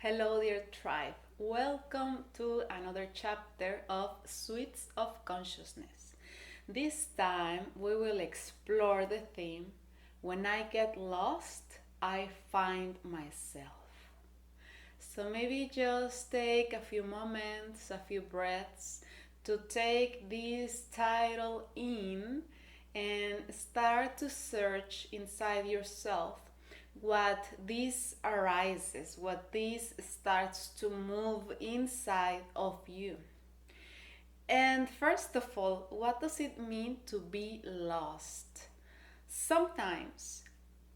Hello, dear tribe. Welcome to another chapter of Sweets of Consciousness. This time we will explore the theme When I Get Lost, I Find Myself. So maybe just take a few moments, a few breaths to take this title in and start to search inside yourself what this arises, what this starts to move inside of you. And first of all, what does it mean to be lost? Sometimes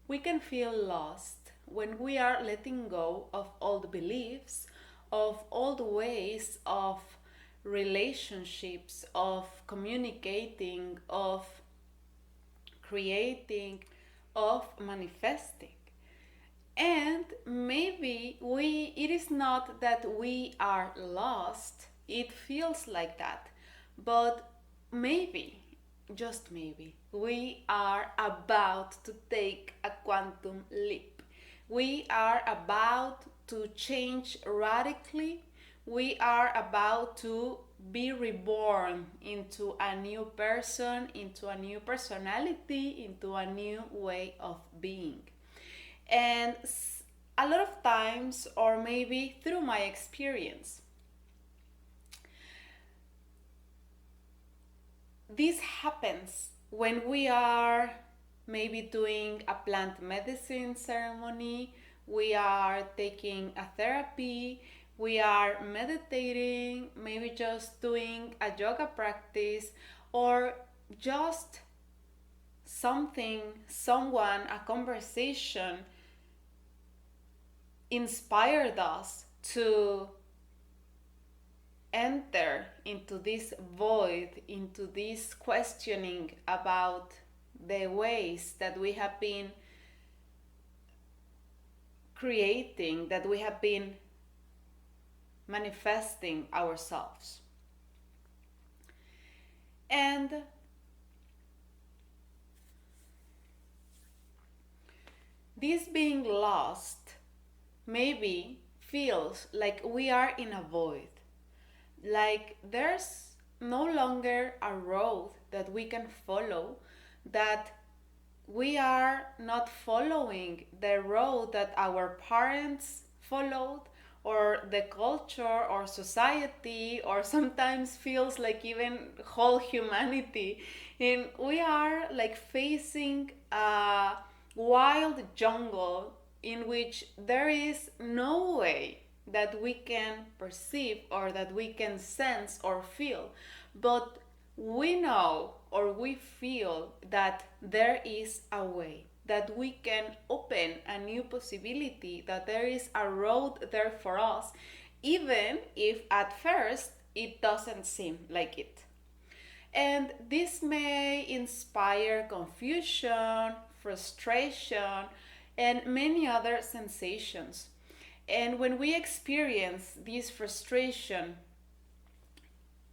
we can feel lost when we are letting go of old beliefs, of old ways of relationships, of communicating, of creating, of manifesting. And maybe it is not that we are lost, it feels like that, but maybe, just maybe, we are about to take a quantum leap. We are about to change radically. We are about to be reborn into a new person, into a new personality, into a new way of being. And a lot of times, or maybe through my experience, this happens when we are maybe doing a plant medicine ceremony, we are taking a therapy, we are meditating, maybe just doing a yoga practice, or just someone, a conversation inspired us to enter into this void, into this questioning about the ways that we have been creating, that we have been manifesting ourselves. And this being lost maybe feels like we are in a void, like there's no longer a road that we can follow, that we are not following the road that our parents followed, or the culture or society, or sometimes feels like even whole humanity, and we are like facing a wild jungle in which there is no way that we can perceive or that we can sense or feel, but we know or we feel that there is a way, that we can open a new possibility, that there is a road there for us, even if at first it doesn't seem like it. And this may inspire confusion, frustration, and many other sensations. And when we experience this frustration,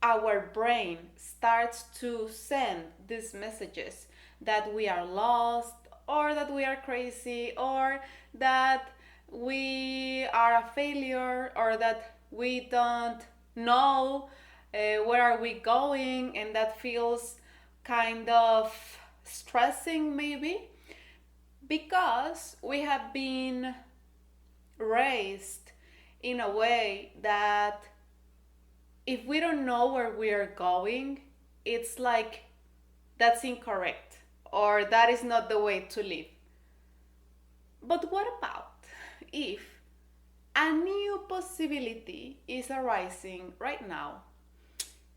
our brain starts to send these messages that we are lost, or that we are crazy, or that we are a failure, or that we don't know where are we going, and that feels kind of stressing maybe, because we have been raised in a way that if we don't know where we are going, it's like that's incorrect, or that is not the way to live. But what about if a new possibility is arising right now,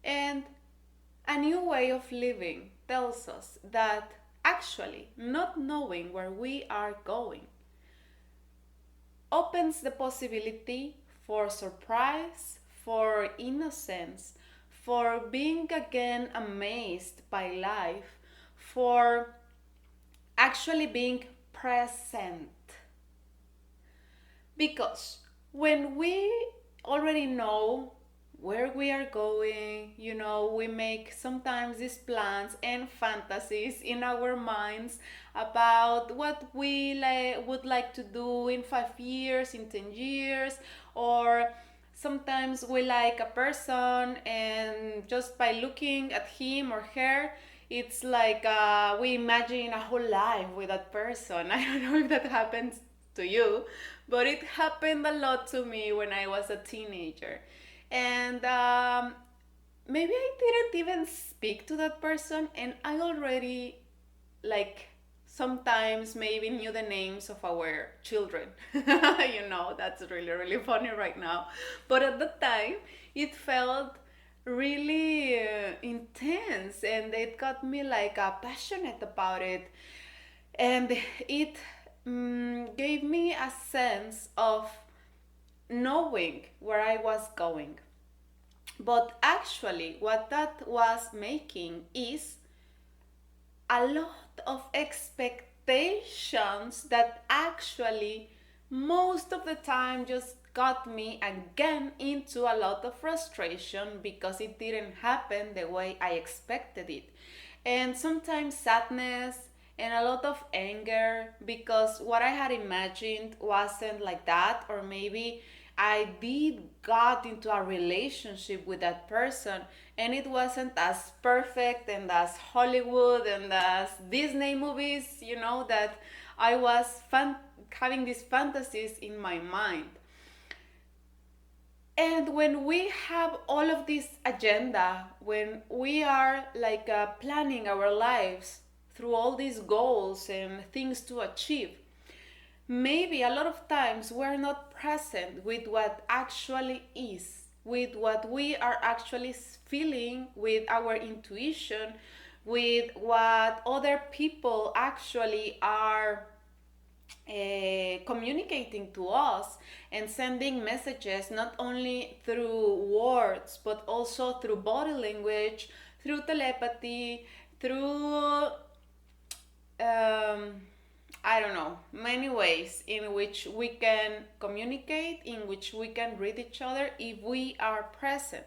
and a new way of living tells us that actually not knowing where we are going opens the possibility for surprise, for innocence, for being again amazed by life, for actually being present. Because when we already know where we are going. We make sometimes these plans and fantasies in our minds about what we would like to do in 5 years, in 10 years, or sometimes we like a person, and just by looking at him or her, it's like we imagine a whole life with that person. I don't know if that happens to you, but it happened a lot to me when I was a teenager. And maybe I didn't even speak to that person, and I already, like, sometimes maybe knew the names of our children. That's really, really funny right now. But at the time, it felt really intense, and it got me like passionate about it. And it gave me a sense of knowing where I was going. But actually, what that was making is a lot of expectations that actually most of the time just got me again into a lot of frustration because it didn't happen the way I expected it. And sometimes sadness and a lot of anger because what I had imagined wasn't like that, or maybe I did got into a relationship with that person and it wasn't as perfect and as Hollywood and as Disney movies, that I was having these fantasies in my mind. And when we have all of this agenda, when we are like planning our lives through all these goals and things to achieve, maybe a lot of times we're not present with what actually is, with what we are actually feeling, with our intuition, with what other people actually are communicating to us and sending messages not only through words but also through body language, through telepathy, through I don't know, many ways in which we can communicate, in which we can read each other if we are present.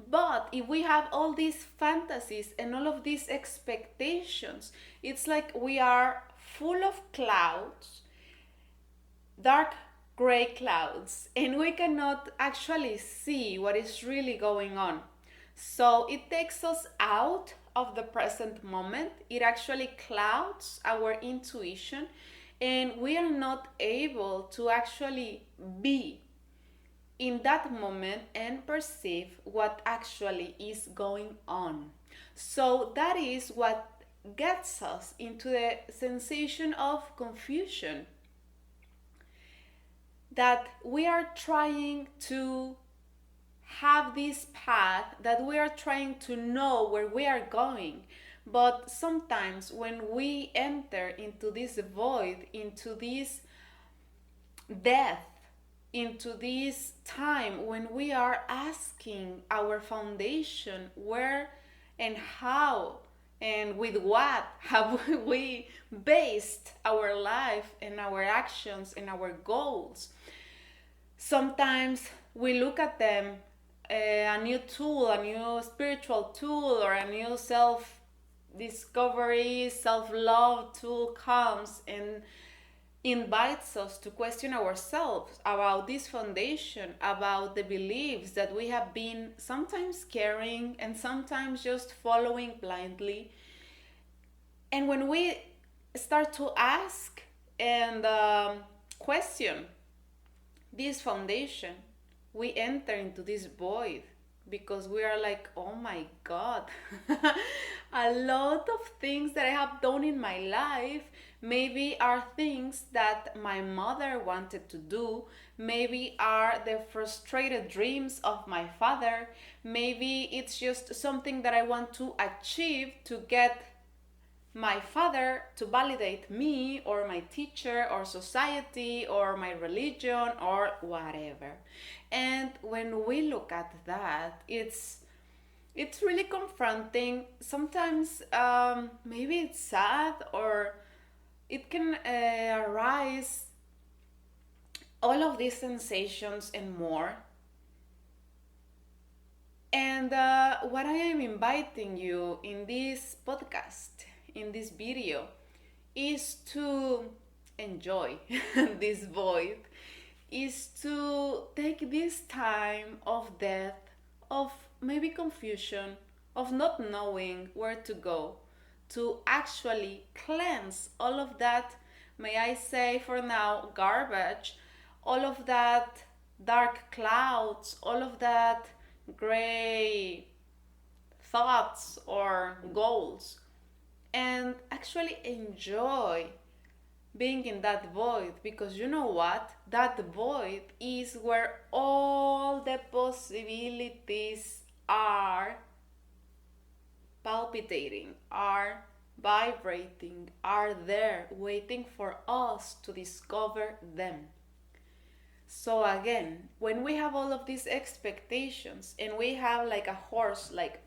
But if we have all these fantasies and all of these expectations, it's like we are full of clouds, dark gray clouds, and we cannot actually see what is really going on. So it takes us out of the present moment. It actually clouds our intuition, and we are not able to actually be in that moment and perceive what actually is going on. So that is what gets us into the sensation of confusion, that we are trying to have this path, that we are trying to know where we are going. But sometimes when we enter into this void, into this death, into this time when we are asking our foundation where and how and with what have we based our life and our actions and our goals. Sometimes we look at them, a new tool, a new spiritual tool, or a new self discovery, self love tool comes and invites us to question ourselves about this foundation, about the beliefs that we have been sometimes carrying and sometimes just following blindly. And when we start to ask and question this foundation, we enter into this void because we are like, oh my God, a lot of things that I have done in my life maybe are things that my mother wanted to do, maybe are the frustrated dreams of my father, maybe it's just something that I want to achieve to get my father to validate me or my teacher or society or my religion or whatever. And when we look at that, it's really confronting. Sometimes maybe it's sad, or it can arise all of these sensations and more And what I am inviting you in this podcast, in this video, is to enjoy this void, is to take this time of death, of maybe confusion, of not knowing where to go, to actually cleanse all of that, may I say for now, garbage, all of that dark clouds, all of that gray thoughts or goals, and actually enjoy being in that void, because you know what? That void is where all the possibilities are palpitating, are vibrating, are there waiting for us to discover them. So again, when we have all of these expectations and we have like a horse, like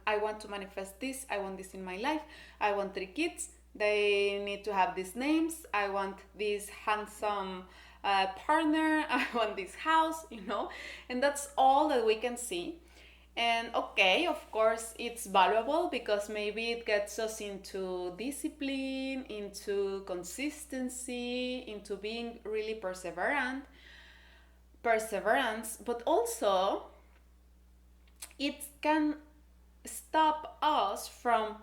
I want to manifest this, I want this in my life, I want 3 kids, they need to have these names, I want this handsome partner, I want this house, and that's all that we can see. And okay, of course, it's valuable because maybe it gets us into discipline, into consistency, into being really perseverance, but also it can stop us from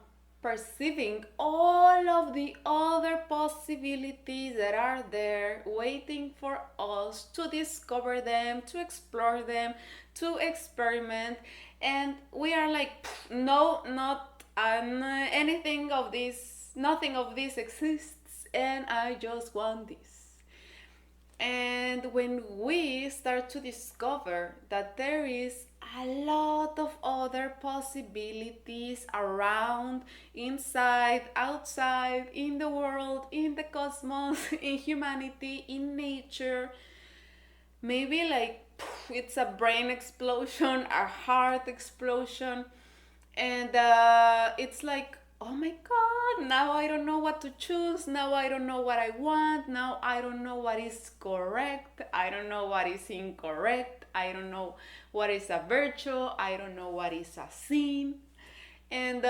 perceiving all of the other possibilities that are there waiting for us to discover them, to explore them, to experiment. And we are like, no, not anything of this, nothing of this exists, and I just want this. And when we start to discover that there is a lot of other possibilities around, inside, outside, in the world, in the cosmos, in humanity, in nature, maybe like it's a brain explosion, a heart explosion, and it's like, oh my god, now I don't know what to choose, now I don't know what I want, now I don't know what is correct, I don't know what is incorrect, I don't know what is a virtue, I don't know what is a sin. And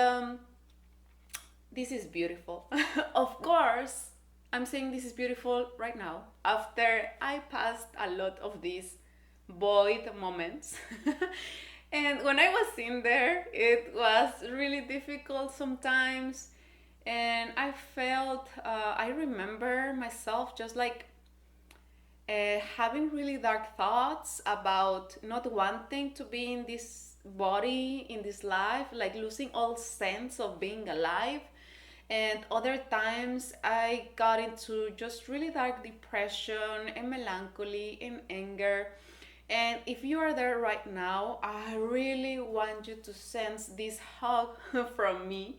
this is beautiful. Of course, I'm saying this is beautiful right now after I passed a lot of these void moments. And when I was in there, it was really difficult sometimes. And I felt, I remember myself just like having really dark thoughts about not wanting to be in this body, in this life, like losing all sense of being alive. And other times I got into just really dark depression and melancholy and anger. And if you are there right now, I really want you to sense this hug from me.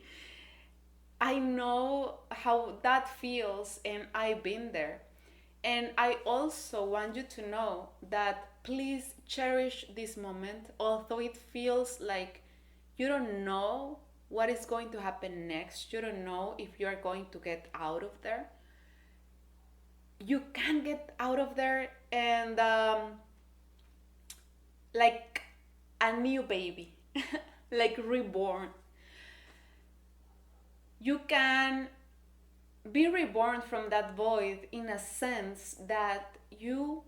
I know how that feels, and I've been there. And I also want you to know that please cherish this moment, although it feels like you don't know what is going to happen next. You don't know if you are going to get out of there. You can get out of there, and like a new baby, like reborn. You can be reborn from that void in a sense that you,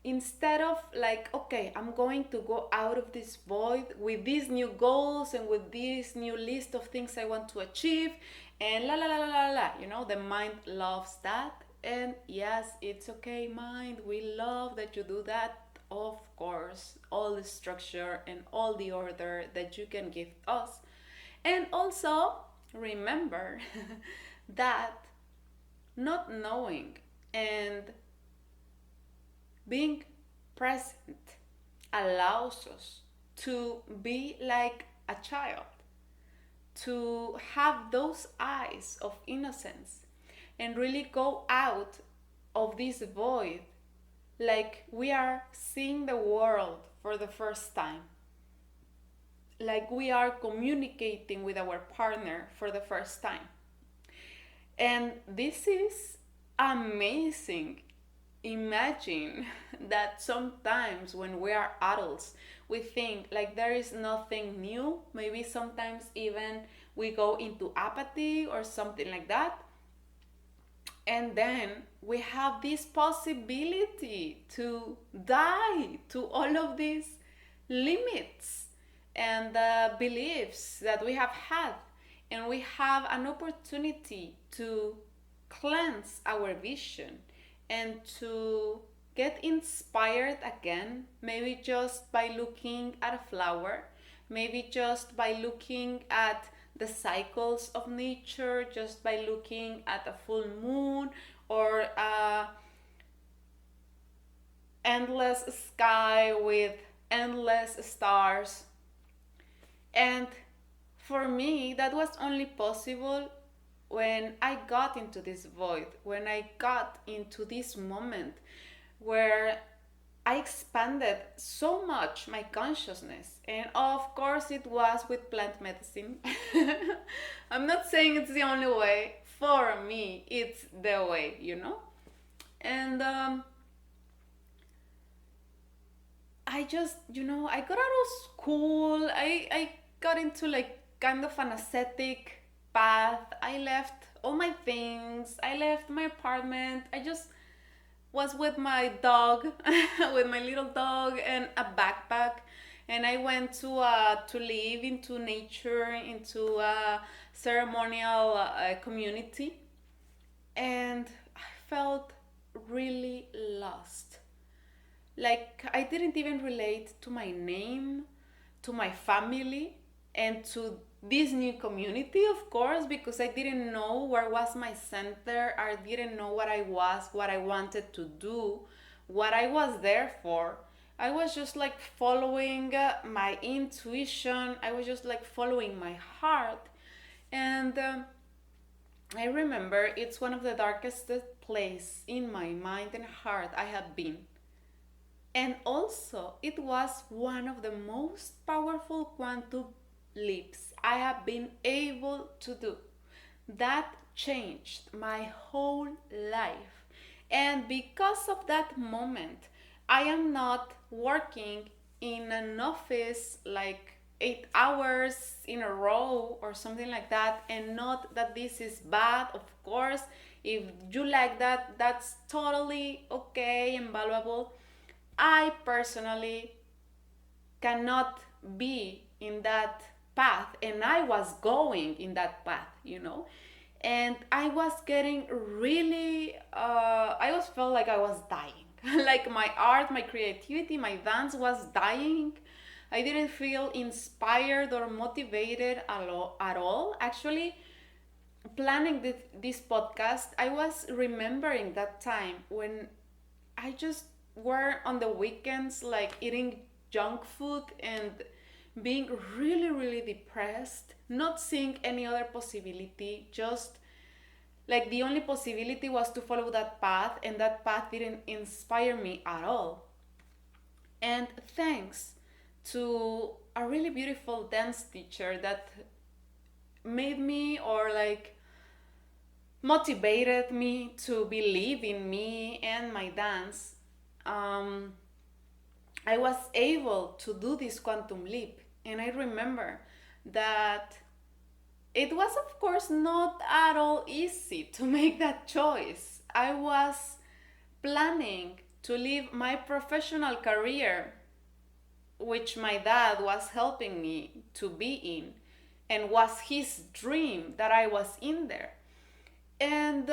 instead of like, okay, I'm going to go out of this void with these new goals and with this new list of things I want to achieve and la la la la la la, the mind loves that. And yes, it's okay, mind, we love that you do that. Of course, all the structure and all the order that you can give us. And also remember that not knowing and being present allows us to be like a child, to have those eyes of innocence and really go out of this void like we are seeing the world for the first time, like we are communicating with our partner for the first time. And this is amazing. imagine that sometimes when we are adults, we think like there is nothing new. Maybe sometimes even we go into apathy or something like that. And then we have this possibility to die to all of these limits and beliefs that we have had. And we have an opportunity to cleanse our vision and to get inspired again, maybe just by looking at a flower, maybe just by looking at the cycles of nature, just by looking at a full moon or a endless sky with endless stars. And for me, that was only possible when I got into this void, when I got into this moment where I expanded so much my consciousness. And of course, it was with plant medicine. I'm not saying it's the only way. For me, it's the way, you know? And I just, I got out of school. I got into like kind of an ascetic path. I left all my things. I left my apartment. I just was with my dog, with my little dog and a backpack. And I went to live into nature, into a ceremonial community. And I felt really lost. Like I didn't even relate to my name, to my family, and to this new community, of course, because I didn't know where was my center. I didn't know what I was, what I wanted to do, what I was there for. I was just like following my intuition. I was just like following my heart. And I remember it's one of the darkest place in my mind and heart I have been. And also, it was one of the most powerful quantum leaps I have been able to do. That changed my whole life. And because of that moment, I am not working in an office like 8 hours in a row or something like that. And not that this is bad, of course. If you like that, that's totally okay and valuable. I personally cannot be in that path, and I was going in that path. And I was getting really I was felt like I was dying. Like my art, my creativity, my dance was dying. I didn't feel inspired or motivated at all. Actually, planning this podcast, I was remembering that time when I just were on the weekends like eating junk food and being really, really depressed, not seeing any other possibility, just like the only possibility was to follow that path, and that path didn't inspire me at all. And thanks to a really beautiful dance teacher that made me or like motivated me to believe in me and my dance, um, I was able to do this quantum leap. And I remember that it was, of course, not at all easy to make that choice. I was planning to leave my professional career, which my dad was helping me to be in, and was his dream that I was in there. And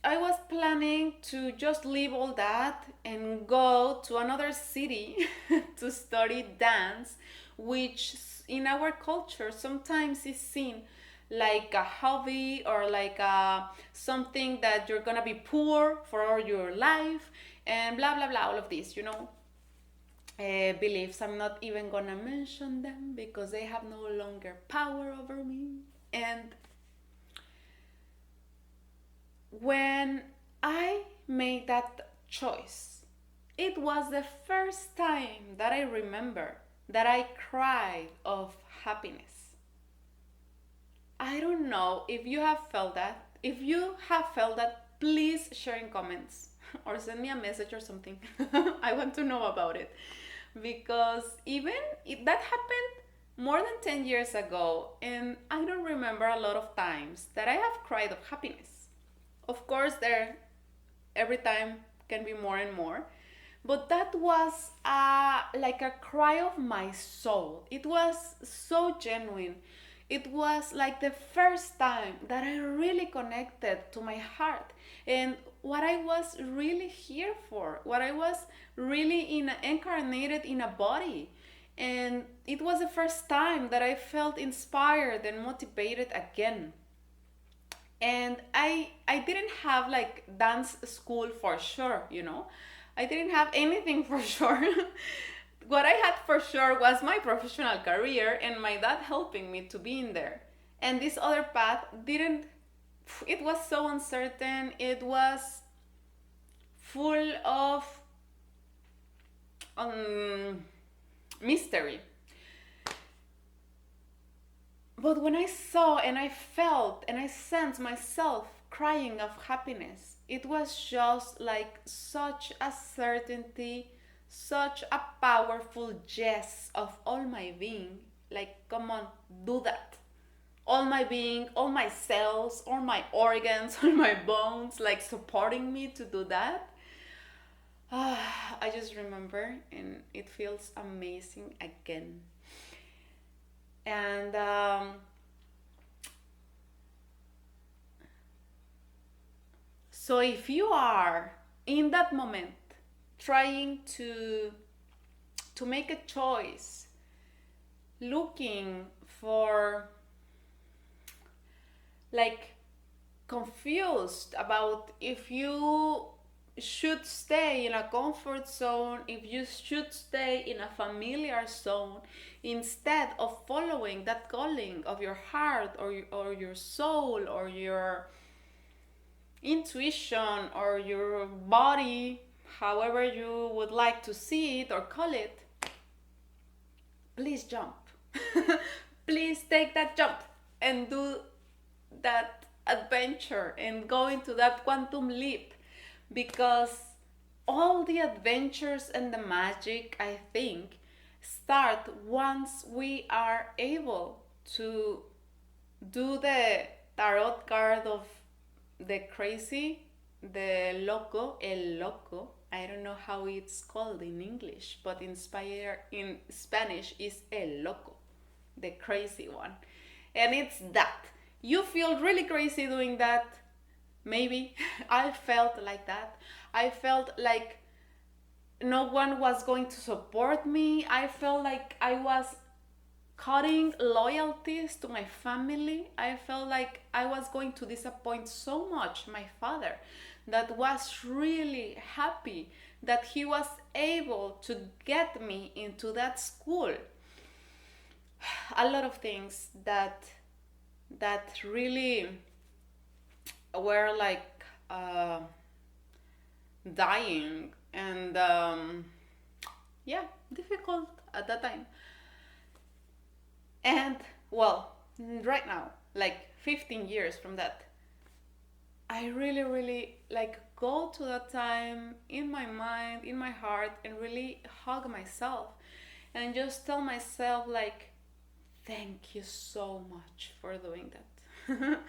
I was planning to just leave all that and go to another city to study dance, which in our culture sometimes is seen like a hobby or like something that you're gonna be poor for all your life and blah blah blah, all of this. Beliefs. I'm not even gonna mention them because they have no longer power over me. And when I made that choice, it was the first time that I remember that I cried of happiness. I don't know if you have felt that. If you have felt that, please share in comments. or send me a message or something. I want to know about it. Because even that happened more than 10 years ago, and I don't remember a lot of times that I have cried of happiness. Of course, there every time can be more and more, but that was like a cry of my soul. It was so genuine. It was like the first time that I really connected to my heart and what I was really here for, what I was really incarnated in a body. And it was the first time that I felt inspired and motivated again. And I didn't have like dance school for sure, you know. I didn't have anything for sure. What I had for sure was my professional career and my dad helping me to be in there. And this other path didn't, it was so uncertain. It was full of um, mystery. But when I saw and I felt and I sensed myself crying of happiness, it was just like such a certainty, such a powerful yes of all my being. Like, come on, do that. All my being, all my cells, all my organs, all my bones, like supporting me to do that. I just remember and it feels amazing again. And so if you are in that moment trying to make a choice, looking for like confused about if you should stay in a comfort zone, if you should stay in a familiar zone, instead of following that calling of your heart or your soul or your intuition or your body, however you would like to see it or call it, please jump. Please take that jump and do that adventure and go into that quantum leap, because all the adventures and the magic, I think, start once we are able to do the tarot card of the crazy, the loco, el loco. I don't know how it's called in English, but in Spanish is el loco, the crazy one. And it's that. You feel really crazy doing that. Maybe I felt like that. I felt like no one was going to support me. I felt like I was cutting loyalties to my family. I felt like I was going to disappoint so much my father, that was really happy that he was able to get me into that school. A lot of things that really were like dying and yeah, difficult at that time. And well, right now, like 15 years from that, I really, really like go to that time in my mind, in my heart, and really hug myself and just tell myself, like, thank you so much for doing that.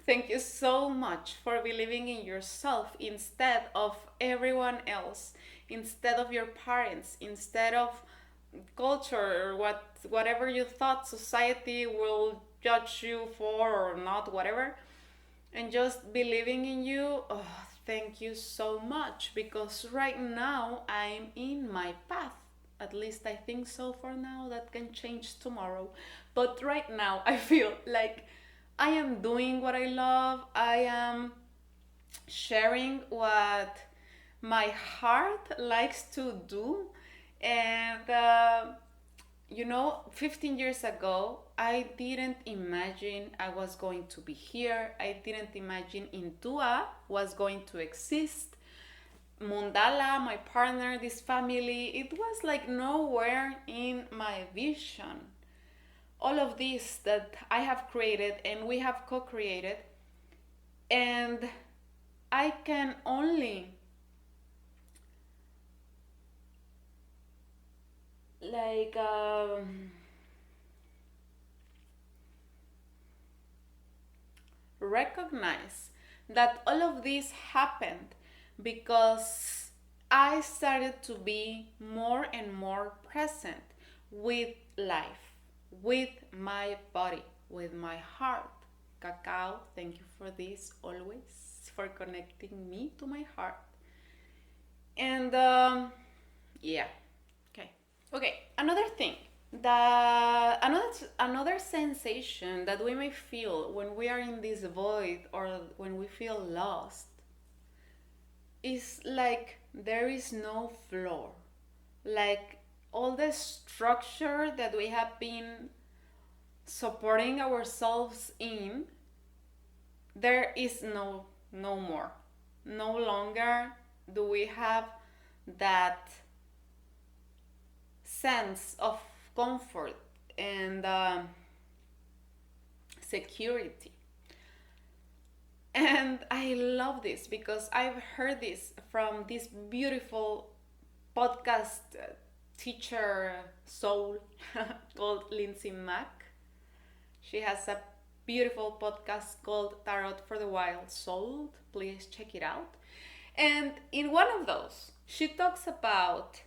Thank you so much for believing in yourself instead of everyone else, instead of your parents, instead of culture or whatever you thought society will judge you for or not, whatever, and just believing in you. Oh, thank you so much, because right now I'm in my path. At least I think so for now. That can change tomorrow, but right now I feel like I am doing what I love. I am sharing what my heart likes to do. And you know, 15 years ago, I didn't imagine I was going to be here. I didn't imagine Intua was going to exist. Mundala, my partner, this family, it was like nowhere in my vision. All of this that I have created and we have co created, and I can only like recognize that all of this happened because I started to be more and more present with life, with my body, with my heart. Cacao, thank you for this always, for connecting me to my heart. And yeah, okay. Okay, another thing that another sensation that we may feel when we are in this void or when we feel lost is like there is no floor. Like all the structure that we have been supporting ourselves in, there is no more. No longer do we have that sense of comfort and security. And I love this because I've heard this from this beautiful podcast teacher soul called Lindsay Mack. She has a beautiful podcast called Tarot for the Wild Soul. Please check it out. And in one of those, she talks about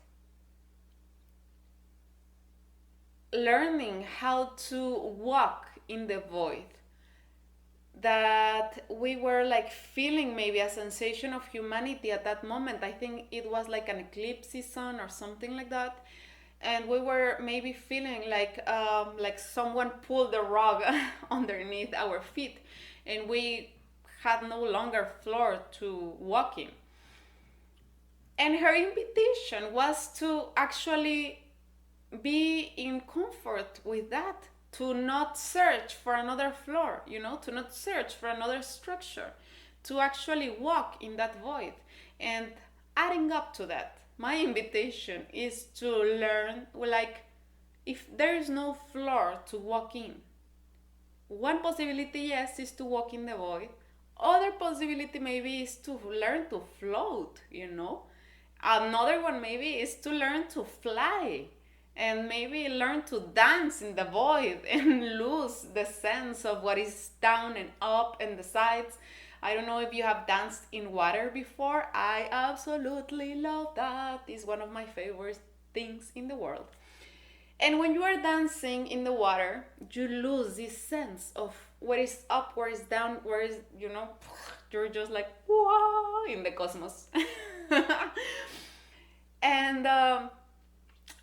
learning how to walk in the void, that we were like feeling maybe a sensation of humanity at that moment. I think it was like an eclipse season or something like that, and we were maybe feeling like someone pulled the rug underneath our feet, and we had no longer floor to walk in. And her invitation was to actually be in comfort with that, to not search for another floor, to not search for another structure, to actually walk in that void. And adding up to that, my invitation is to learn, like, if there is no floor to walk in, one possibility, yes, is to walk in the void. Other possibility maybe is to learn to float. Another one maybe is to learn to fly and maybe learn to dance in the void and lose the sense of what is down and up and the sides. I don't know if you have danced in water before. I absolutely love that. It's one of my favorite things in the world. And when you are dancing in the water, you lose this sense of where is up, where is down, where is, you're just like, whoa, in the cosmos. And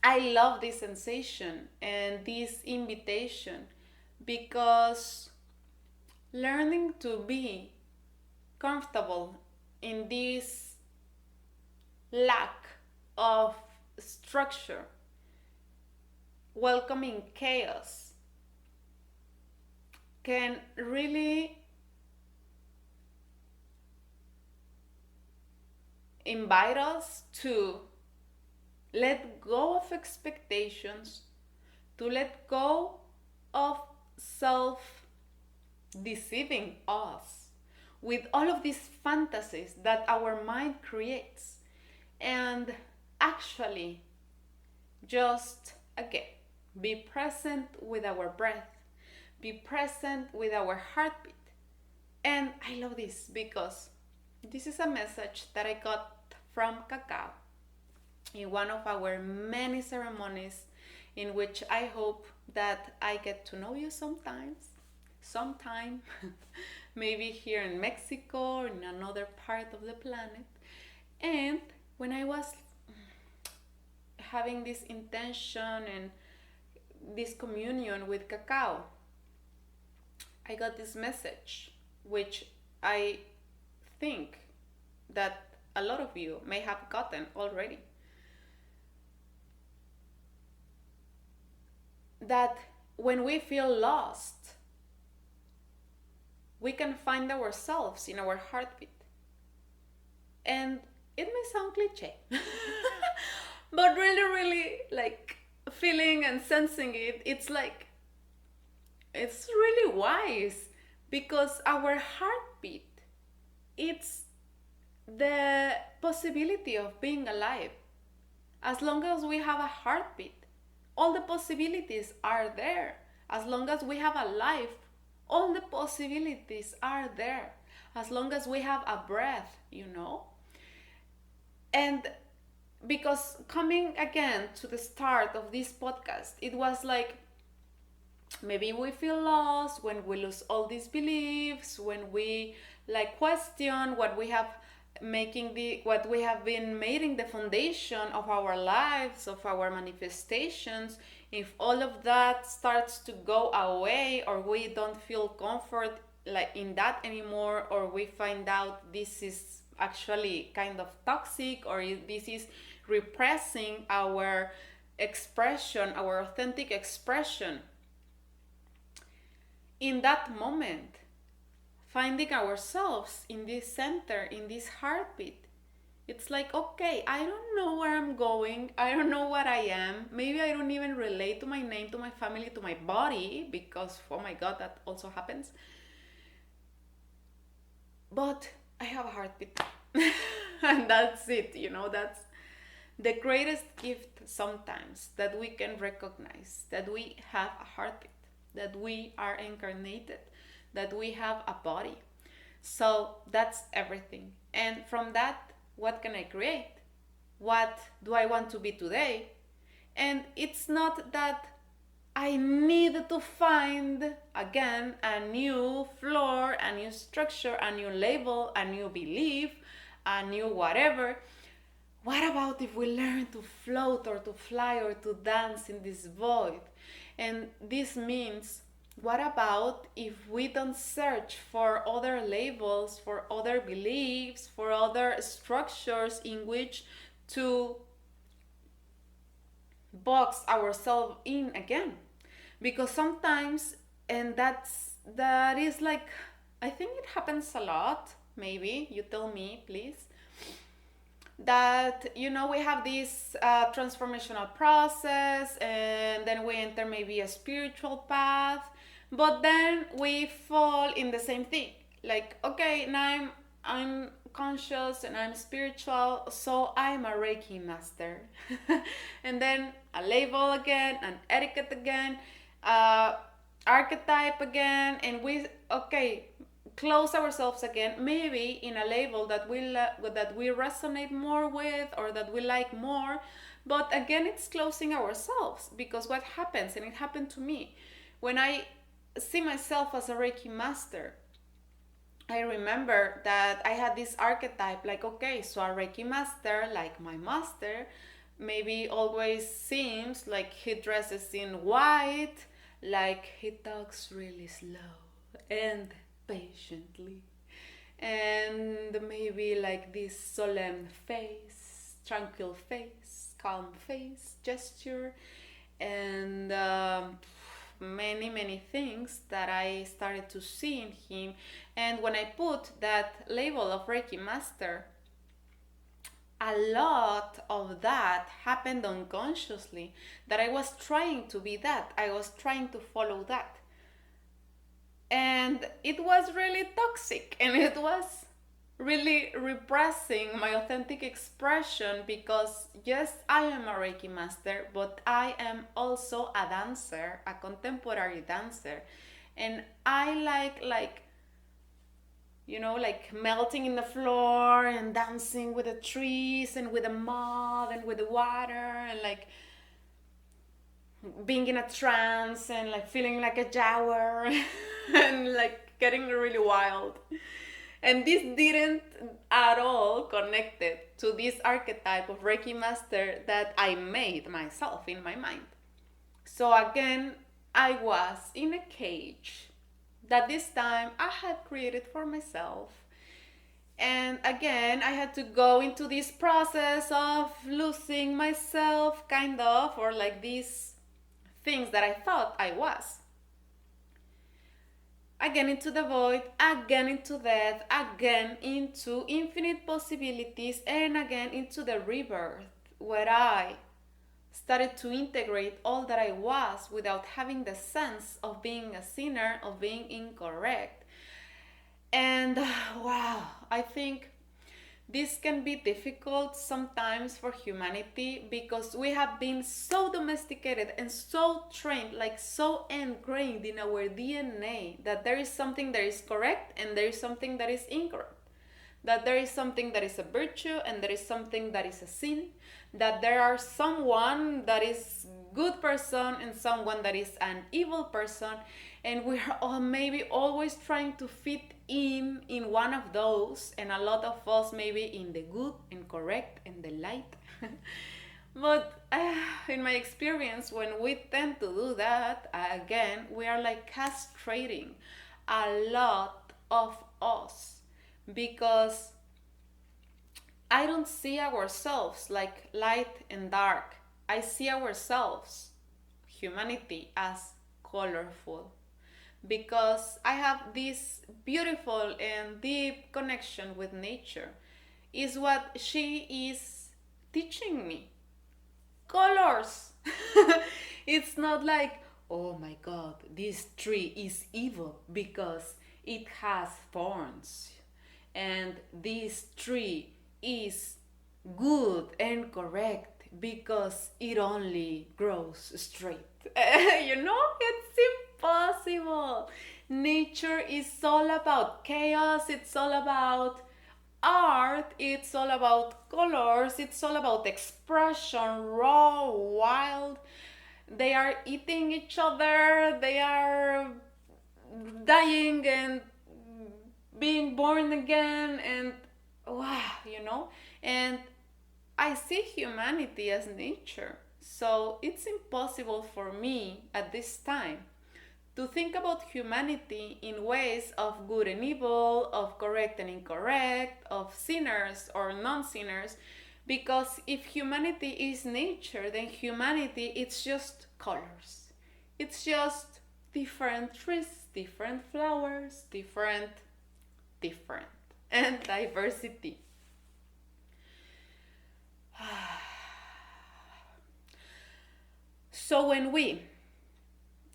I love this sensation and this invitation because learning to be comfortable in this lack of structure, welcoming chaos, can really invite us to let go of expectations, to let go of self deceiving us with all of these fantasies that our mind creates, and actually just again be present with our breath, be present with our heartbeat. And I love this because this is a message that I got from Cacao in one of our many ceremonies in which I hope that I get to know you sometime, maybe here in Mexico or in another part of the planet. And when I was having this intention and this communion with Cacao, I got this message, which I think that a lot of you may have gotten already. That when we feel lost, we can find ourselves in our heartbeat. And it may sound cliche, but really, really, like, feeling and sensing it, it's really wise, because our heartbeat, it's the possibility of being alive. As long as we have a heartbeat, all the possibilities are there. As long as we have a life, all the possibilities are there. As long as we have a breath, And because coming again to the start of this podcast, it was like maybe we feel lost when we lose all these beliefs, when we like question what we have been making the foundation of our lives, of our manifestations. If all of that starts to go away, or we don't feel comfort like in that anymore, or we find out this is actually kind of toxic, or this is repressing our expression, our authentic expression, in that moment, finding ourselves in this center, in this heartbeat, it's like, okay, I don't know where I'm going. I don't know what I am. Maybe I don't even relate to my name, to my family, to my body, because, oh my God, that also happens. But I have a heartbeat. And that's it, that's the greatest gift sometimes, that we can recognize that we have a heartbeat, that we are incarnated, that we have a body. So that's everything. And from that, what can I create? What do I want to be today? And it's not that I need to find again a new floor, a new structure, a new label, a new belief, a new whatever. What about if we learn to float or to fly or to dance in this void? And this means, what about if we don't search for other labels, for other beliefs, for other structures in which to box ourselves in again? Because sometimes, and that is like, I think it happens a lot, maybe, you tell me, please, that we have this transformational process, and then we enter maybe a spiritual path, but then we fall in the same thing, like, okay, now I'm conscious and I'm spiritual, so I'm a Reiki master. And then a label again, an etiquette again, archetype again, and we close ourselves again, maybe in a label that we resonate more with, or that we like more. But again, it's closing ourselves, because what happens, and it happened to me, when I see myself as a Reiki master, I remember that I had this archetype, like, okay, so a Reiki master, like my master, maybe always seems like he dresses in white, like he talks really slow and patiently, and maybe like this solemn face, tranquil face, calm face, gesture, and many things that I started to see in him. And when I put that label of Reiki master, a lot of that happened unconsciously, that I was trying to be that, I was trying to follow that, and it was really toxic, and it was really repressing my authentic expression, because yes, I am a Reiki master, but I am also a dancer, a contemporary dancer, and I like like melting in the floor and dancing with the trees and with the mud and with the water, and like being in a trance and like feeling like a jaguar and like getting really wild. And this didn't at all connected to this archetype of Reiki master that I made myself in my mind. So again, I was in a cage that this time I had created for myself. And again, I had to go into this process of losing myself, kind of, or like these things that I thought I was. Again into the void, again into death, again into infinite possibilities, and again into the rebirth, where I started to integrate all that I was without having the sense of being a sinner, of being incorrect. And wow, I think This can be difficult sometimes for humanity because we have been so domesticated and so trained, like so ingrained in our DNA, that there is something that is correct and there is something that is incorrect. That there is something that is a virtue and there is something that is a sin. That there are someone that is good person and someone that is an evil person, and we're all maybe always trying to fit in one of those, and a lot of us maybe in the good and correct and the light. But in my experience, when we tend to do that, again, we are like castrating a lot of us, because I don't see ourselves like light and dark. I see ourselves, humanity, as colorful, because I have this beautiful and deep connection with nature. Is what she is teaching me. Colors. It's not like, oh my god, this tree is evil because it has thorns, and this tree is good and correct because it only grows straight. It's impossible. Nature is all about chaos, it's all about art, it's all about colors, it's all about expression, raw, wild. They are eating each other, they are dying and being born again, and wow. And I see humanity as nature. So it's impossible for me at this time to think about humanity in ways of good and evil, of correct and incorrect, of sinners or non-sinners, because if humanity is nature, then humanity, it's just colors. It's just different trees, different flowers, different, and diversity. So when we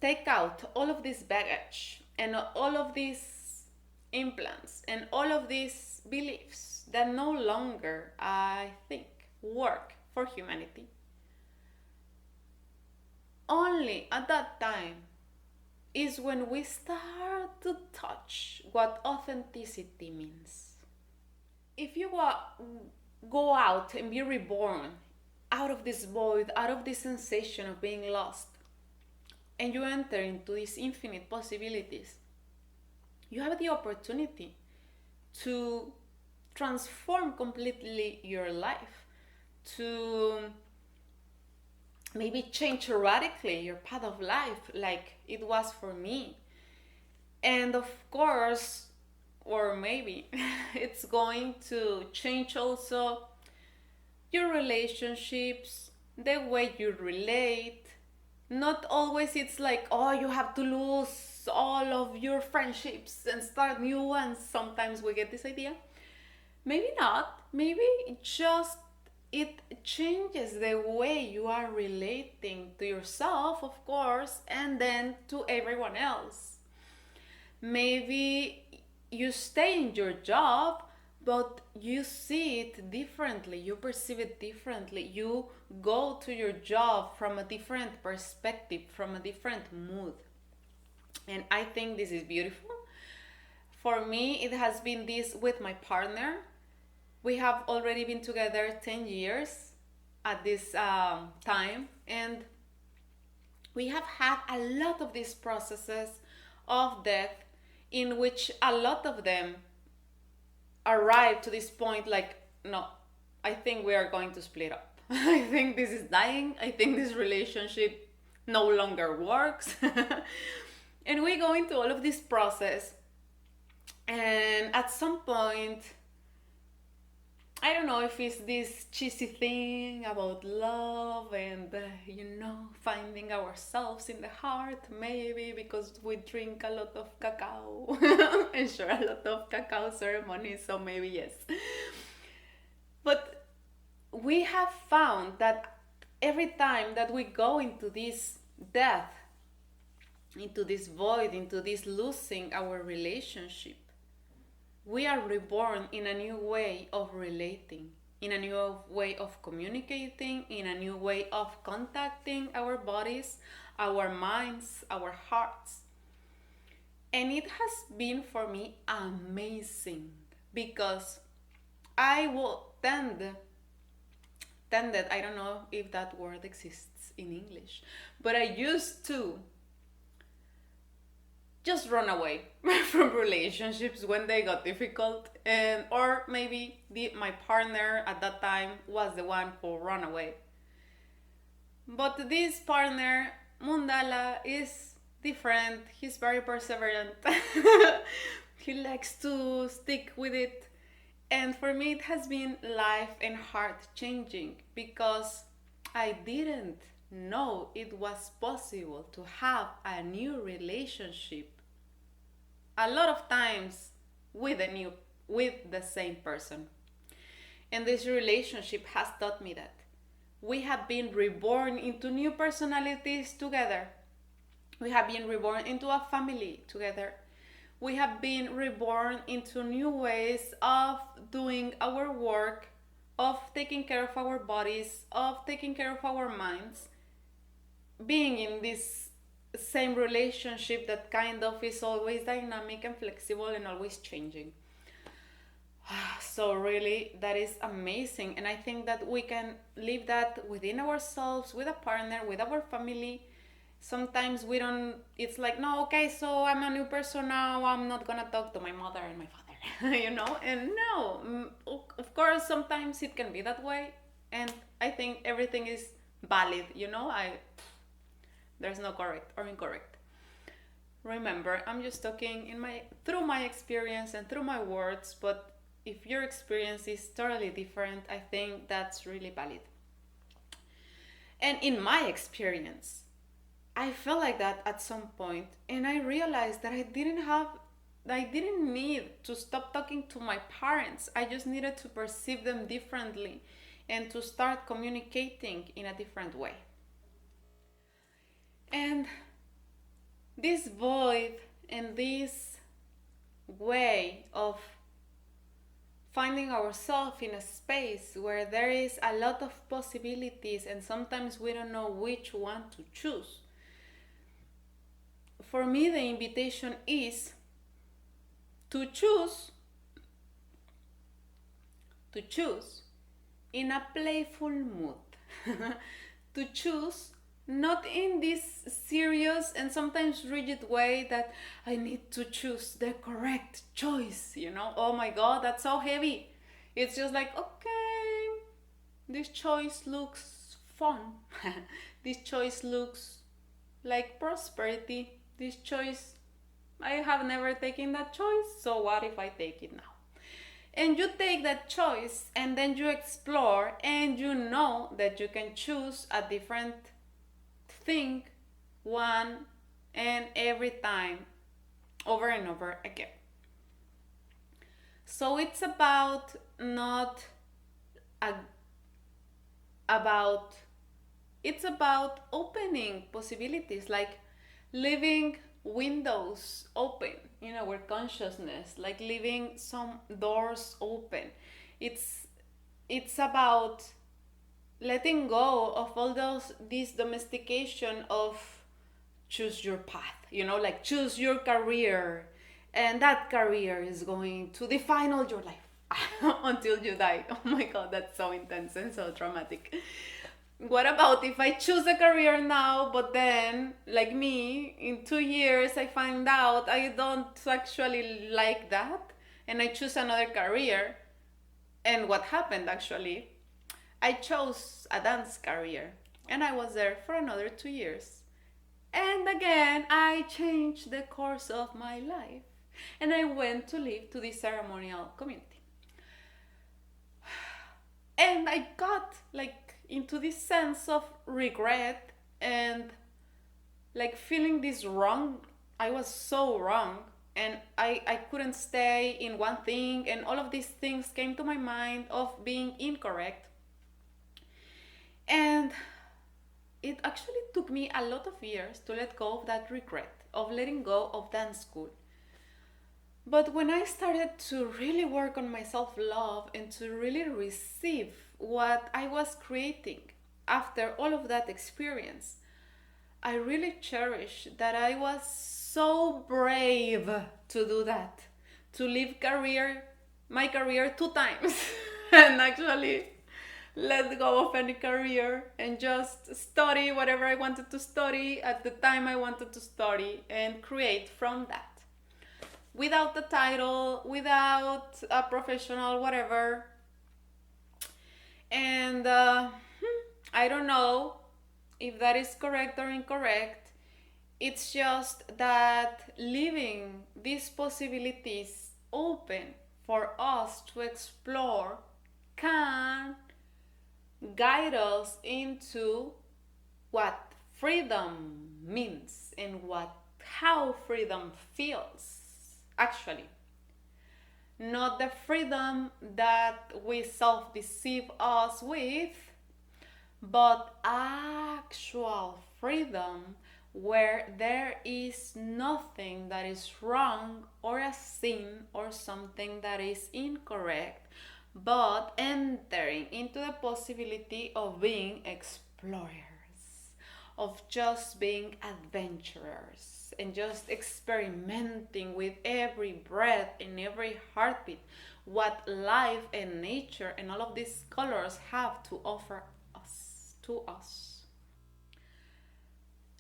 take out all of this baggage and all of these implants and all of these beliefs that no longer, I think, work for humanity, only at that time is when we start to touch what authenticity means. If you go out and be reborn out of this void, out of this sensation of being lost, and you enter into these infinite possibilities, you have the opportunity to transform completely your life, to maybe change radically your path of life like it was for me. And of course, or maybe it's going to change also your relationships, the way you relate. Not always it's like, oh, you have to lose all of your friendships and start new ones. Sometimes we get this idea. Maybe not. Maybe just it changes the way you are relating to yourself, of course, and then to everyone else. Maybe you stay in your job, but you see it differently, you perceive it differently, you go to your job from a different perspective, from a different mood. And I think this is beautiful. For me, it has been this with my partner. We have already been together 10 years at this time, and we have had a lot of these processes of death, in which a lot of them arrive to this point like, no, I think we are going to split up. I think this is dying. I think this relationship no longer works. And we go into all of this process, and at some point, I don't know if it's this cheesy thing about love and, finding ourselves in the heart, maybe because we drink a lot of cacao and share a lot of cacao ceremonies, so maybe yes. But we have found that every time that we go into this death, into this void, into this losing our relationship, we are reborn in a new way of relating, in a new way of communicating, in a new way of contacting our bodies, our minds, our hearts. And it has been for me amazing because I will tended, I don't know if that word exists in English, but I used to just run away from relationships when they got difficult, and or maybe my partner at that time was the one who ran away. But this partner, Mundala, is different. He's very perseverant. He likes to stick with it. And for me, it has been life and heart changing because I didn't know it was possible to have a new relationship a lot of times with the same person. And this relationship has taught me that we have been reborn into new personalities together. We have been reborn into a family together. We have been reborn into new ways of doing our work, of taking care of our bodies, of taking care of our minds, being in this same relationship that kind of is always dynamic and flexible and always changing. So really that is amazing, and I think that we can live that within ourselves, with a partner, with our family. Sometimes we don't, it's like, no, okay, so I'm a new person now, I'm not gonna talk to my mother and my father. And no, of course sometimes it can be that way, and I think everything is valid. I There's no correct or incorrect. Remember, I'm just talking through my experience and through my words, but if your experience is totally different, I think that's really valid. And in my experience, I felt like that at some point, and I realized that I didn't need to stop talking to my parents. I just needed to perceive them differently and to start communicating in a different way. And this void and this way of finding ourselves in a space where there is a lot of possibilities and sometimes we don't know which one to choose. For me, the invitation is to choose in a playful mood. To choose not in this serious and sometimes rigid way that I need to choose the correct choice. Oh my god, that's so heavy. It's just like, okay, this choice looks fun. This choice looks like prosperity. This choice, I have never taken that choice, so what if I take it now? And you take that choice and then you explore and you know that you can choose a different thing one and every time, over and over again. So it's about not a, about it's about opening possibilities, like leaving windows open in our consciousness, like leaving some doors open. It's about letting go of all this domestication of choose your path, like choose your career, and that career is going to define all your life until you die. Oh my god, that's so intense and so traumatic. What about if I choose a career now, but then, like me, in 2 years I find out I don't actually like that, and I choose another career? And what happened actually? I chose a dance career, and I was there for another 2 years. And again, I changed the course of my life, and I went to live to this ceremonial community. And I got like into this sense of regret and like feeling this wrong. I was so wrong, and I couldn't stay in one thing, and all of these things came to my mind of being incorrect. And it actually took me a lot of years to let go of that regret, of letting go of dance school. But when I started to really work on my self love and to really receive what I was creating after all of that experience, I really cherish that I was so brave to do that, to leave my career 2 times, and actually let go of any career and just study whatever I wanted to study at the time I wanted to study and create from that. Without the title, without a professional, whatever. And I don't know if that is correct or incorrect. It's just that leaving these possibilities open for us to explore can guide us into what freedom means and what how freedom feels actually, not the freedom that we self-deceive us with, but actual freedom where there is nothing that is wrong or a sin or something that is incorrect, but entering into the possibility of being explorers, of just being adventurers and just experimenting with every breath and every heartbeat what life and nature and all of these colors have to offer us.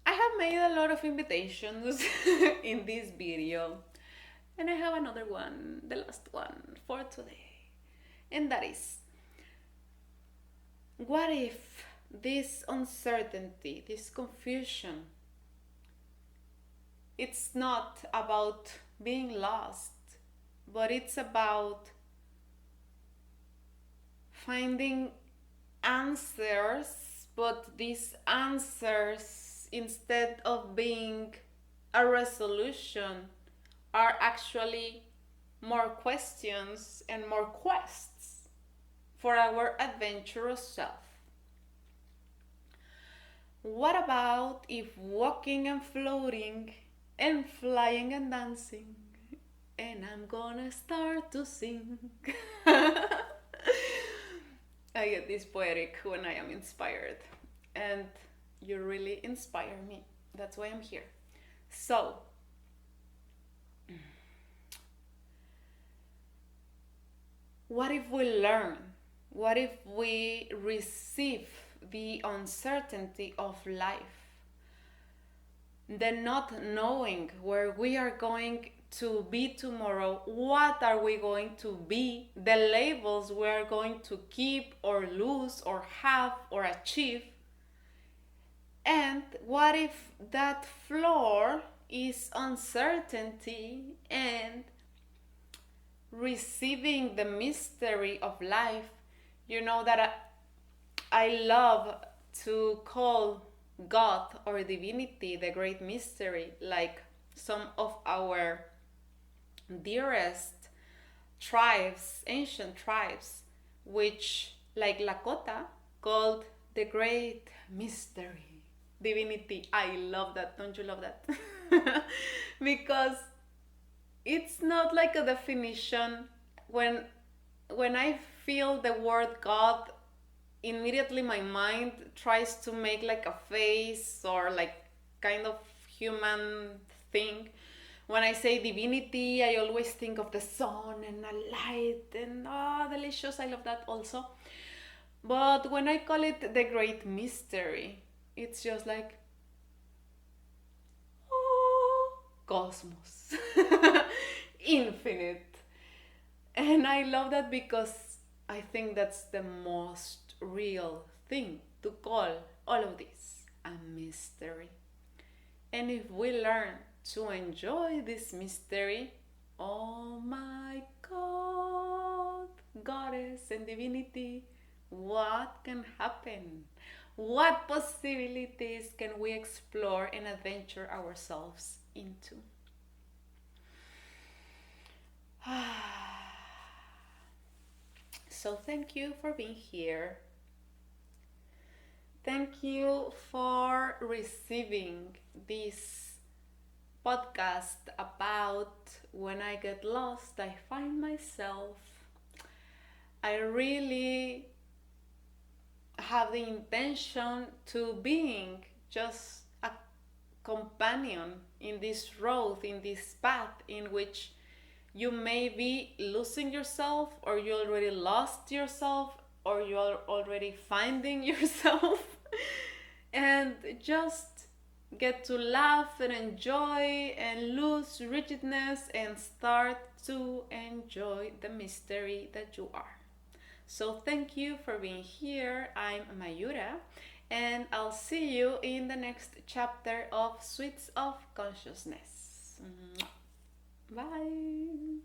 I have made a lot of invitations in this video, and I have another one, the last one for today. And that is, what if this uncertainty, this confusion, it's not about being lost, but it's about finding answers, but these answers, instead of being a resolution, are actually more questions and more quests for our adventurous self. What about if walking and floating and flying and dancing, and I'm gonna start to sing? I get this poetic when I am inspired, and you really inspire me. That's why I'm here. So, what if we learn? What if we receive the uncertainty of life? The not knowing where we are going to be tomorrow, what are we going to be, the labels we are going to keep or lose or have or achieve. And what if that floor is uncertainty and receiving the mystery of life? You know that I love to call God or divinity the great mystery, like some of our dearest tribes, ancient tribes, which, like Lakota, called the great mystery, divinity. I love that. Don't you love that? Because it's not like a definition. When I feel the word God, immediately my mind tries to make like a face or like kind of human thing. When I say divinity, I always think of the sun and a light and delicious. I love that also. But when I call it the great mystery, it's just like, oh, cosmos, infinite. And I love that because I think that's the most real thing, to call all of this a mystery. And if we learn to enjoy this mystery, oh my God, goddess and divinity, what can happen? What possibilities can we explore and adventure ourselves into? So thank you for being here. Thank you for receiving this podcast about when I get lost, I find myself. I really have the intention to being just a companion in this road, in this path in which you may be losing yourself, or you already lost yourself, or you're already finding yourself, and just get to laugh and enjoy and lose rigidness and start to enjoy the mystery that you are. So thank you for being here. I'm Mayura, and I'll see you in the next chapter of Sweets of Consciousness. Bye.